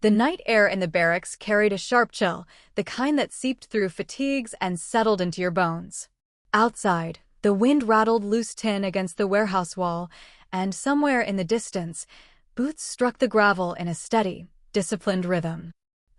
The night air in the barracks carried a sharp chill, the kind that seeped through fatigues and settled into your bones. Outside, the wind rattled loose tin against the warehouse wall, and somewhere in the distance, boots struck the gravel in a steady, disciplined rhythm.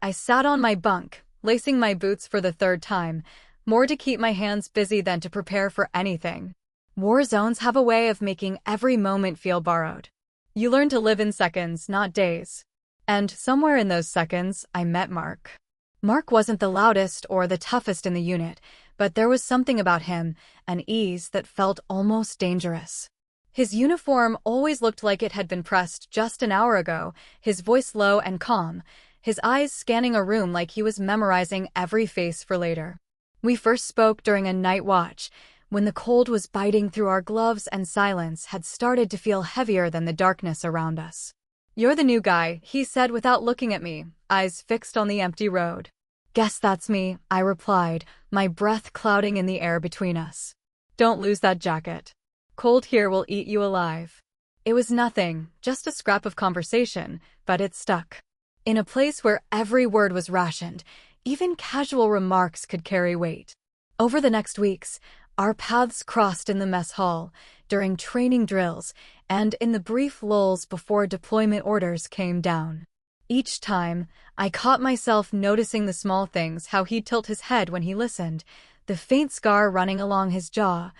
I sat on my bunk, lacing my boots for the third time, more to keep my hands busy than to prepare for anything. War zones have a way of making every moment feel borrowed. You learn to live in seconds, not days. And somewhere in those seconds, I met Mark. Mark wasn't the loudest or the toughest in the unit, but there was something about him, an ease that felt almost dangerous. His uniform always looked like it had been pressed just an hour ago, his voice low and calm, his eyes scanning a room like he was memorizing every face for later. We first spoke during a night watch, when the cold was biting through our gloves and silence had started to feel heavier than the darkness around us. "You're the new guy," he said without looking at me, eyes fixed on the empty road. "Guess that's me," I replied, my breath clouding in the air between us. "Don't lose that jacket. Cold here will eat you alive." It was nothing, just a scrap of conversation, but it stuck. In a place where every word was rationed, even casual remarks could carry weight. Over the next weeks, our paths crossed in the mess hall, during training drills, and in the brief lulls before deployment orders came down. Each time, I caught myself noticing the small things, how he'd tilt his head when he listened, the faint scar running along his jaw,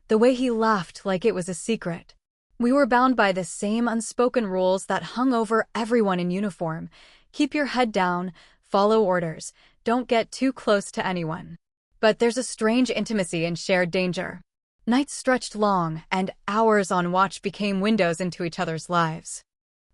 the way he laughed like it was a secret. We were bound by the same unspoken rules that hung over everyone in uniform. Keep your head down, follow orders, don't get too close to anyone. But there's a strange intimacy in shared danger. Nights stretched long, and hours on watch became windows into each other's lives.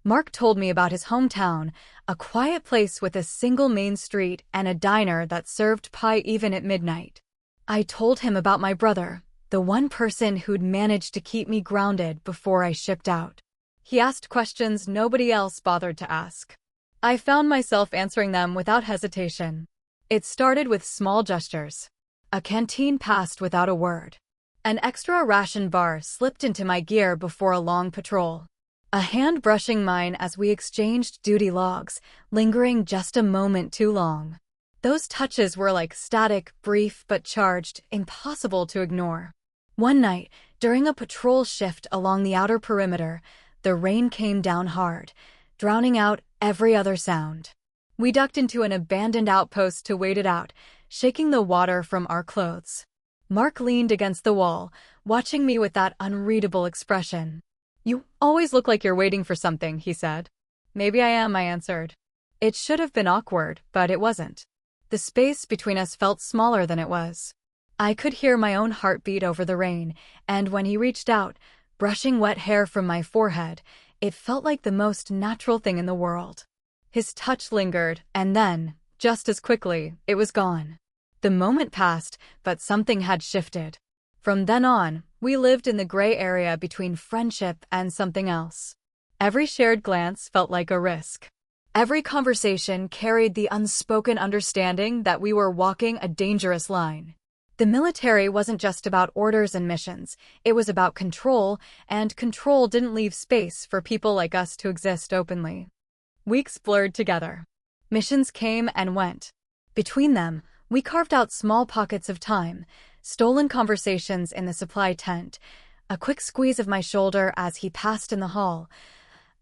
Mark told me about his hometown, a quiet place with a single main street and a diner that served pie even at midnight. I told him about my brother, the one person who'd managed to keep me grounded before I shipped out. He asked questions nobody else bothered to ask. I found myself answering them without hesitation. It started with small gestures. A canteen passed without a word. An extra ration bar slipped into my gear before a long patrol. A hand brushing mine as we exchanged duty logs, lingering just a moment too long. Those touches were like static, brief but charged, impossible to ignore. One night, during a patrol shift along the outer perimeter, the rain came down hard, drowning out every other sound. We ducked into an abandoned outpost to wait it out, shaking the water from our clothes. Mark leaned against the wall, watching me with that unreadable expression. "You always look like you're waiting for something," he said. "Maybe I am," I answered. It should have been awkward, but it wasn't. The space between us felt smaller than it was. I could hear my own heartbeat over the rain, and when he reached out, brushing wet hair from my forehead, it felt like the most natural thing in the world. His touch lingered, and then, just as quickly, it was gone. The moment passed, but something had shifted. From then on, we lived in the gray area between friendship and something else. Every shared glance felt like a risk. Every conversation carried the unspoken understanding that we were walking a dangerous line. The military wasn't just about orders and missions, it was about control, and control didn't leave space for people like us to exist openly. Weeks blurred together. Missions came and went. Between them, we carved out small pockets of time, stolen conversations in the supply tent, a quick squeeze of my shoulder as he passed in the hall,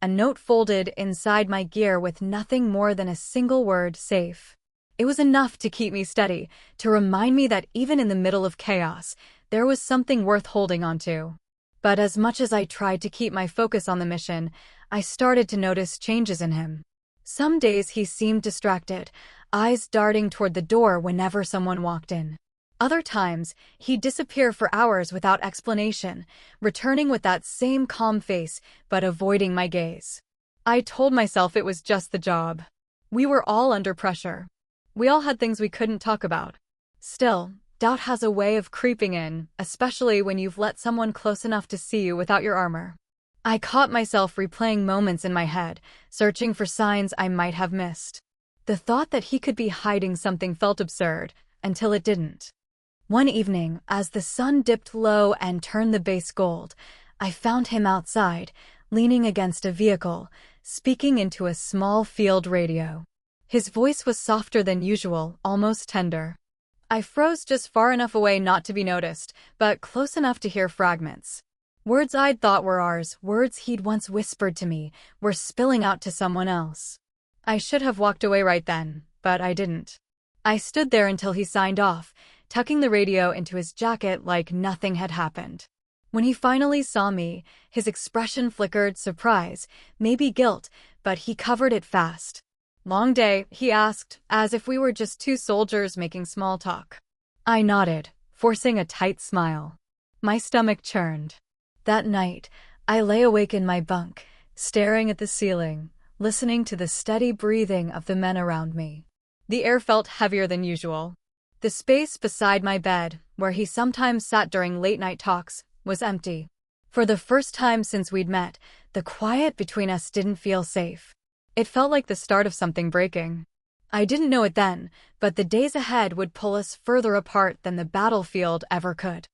a note folded inside my gear with nothing more than a single word, "safe." It was enough to keep me steady, to remind me that even in the middle of chaos, there was something worth holding onto. But as much as I tried to keep my focus on the mission, I started to notice changes in him. Some days he seemed distracted, eyes darting toward the door whenever someone walked in. Other times, he'd disappear for hours without explanation, returning with that same calm face, but avoiding my gaze. I told myself it was just the job. We were all under pressure. We all had things we couldn't talk about. Still, doubt has a way of creeping in, especially when you've let someone close enough to see you without your armor. I caught myself replaying moments in my head, searching for signs I might have missed. The thought that he could be hiding something felt absurd, until it didn't. One evening, as the sun dipped low and turned the base gold, I found him outside, leaning against a vehicle, speaking into a small field radio. His voice was softer than usual, almost tender. I froze just far enough away not to be noticed, but close enough to hear fragments. Words I'd thought were ours, words he'd once whispered to me, were spilling out to someone else. I should have walked away right then, but I didn't. I stood there until he signed off, tucking the radio into his jacket like nothing had happened. When he finally saw me, his expression flickered surprise, maybe guilt, but he covered it fast. "Long day?" he asked, as if we were just two soldiers making small talk. I nodded, forcing a tight smile. My stomach churned. That night, I lay awake in my bunk, staring at the ceiling, listening to the steady breathing of the men around me. The air felt heavier than usual. The space beside my bed, where he sometimes sat during late-night talks, was empty. For the first time since we'd met, the quiet between us didn't feel safe. It felt like the start of something breaking. I didn't know it then, but the days ahead would pull us further apart than the battlefield ever could.